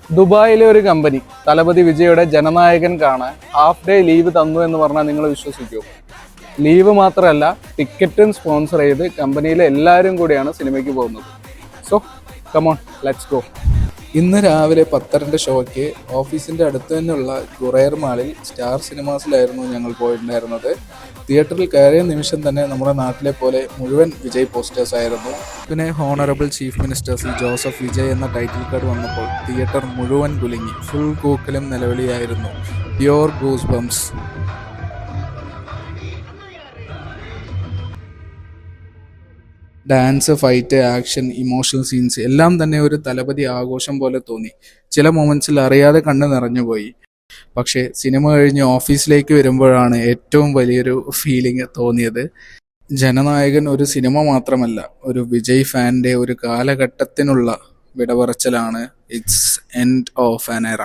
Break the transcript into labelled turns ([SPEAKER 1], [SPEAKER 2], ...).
[SPEAKER 1] ദുബായിലെ ഒരു കമ്പനി തലപതി വിജയുടെ ജനനായകൻ കാണാൻ ഹാഫ് ഡേ ലീവ് തന്നു എന്ന് പറഞ്ഞാൽ നിങ്ങൾ വിശ്വസിക്കുമോ? ലീവ് മാത്രമല്ല, ടിക്കറ്റും സ്പോൺസർ ചെയ്ത് കമ്പനിയിലെ എല്ലാവരും കൂടിയാണ് സിനിമയ്ക്ക് പോകുന്നത്. So come on, let's go. ഇന്ന് രാവിലെ 10:30 ഷോയ്ക്ക് ഓഫീസിൻ്റെ അടുത്ത് തന്നെയുള്ള ഖുറൈർ മാളിൽ സ്റ്റാർ സിനിമാസിലായിരുന്നു ഞങ്ങൾ പോയിട്ടുണ്ടായിരുന്നത്. തിയേറ്ററിൽ കയറിയ നിമിഷം തന്നെ നമ്മുടെ നാട്ടിലെ പോലെ മുഴുവൻ വിജയ് പോസ്റ്റേഴ്സ് ആയിരുന്നു. പിന്നെ honourable chief minister C Joseph Vijay എന്ന ടൈറ്റിൽ കാർഡ് വന്നപ്പോൾ തിയേറ്റർ മുഴുവൻ കുലുങ്ങി. ഫുൾ കൂക്കലും നിലവിളിയായിരുന്നു. Pure goosebumps. Dance, fight, action, emotional scenes എല്ലാം തന്നെ ഒരു തലപതി ആഘോഷം പോലെ തോന്നി. ചില മൊമെന്റ്സിൽ അറിയാതെ കണ്ണ് നിറഞ്ഞുപോയി. പക്ഷേ സിനിമ കഴിഞ്ഞ് ഓഫീസിലേക്ക് വരുമ്പോഴാണ് ഏറ്റവും വലിയൊരു ഫീലിംഗ് തോന്നിയത്. ജനനായകൻ ഒരു സിനിമ മാത്രമല്ല, ഒരു വിജയ് ഫാൻ്റെ ഒരു കാലഘട്ടത്തിനുള്ള വിടപറച്ചിലാണ്. ഇറ്റ്സ് എൻഡ് ഓഫ് ആൻ എറ.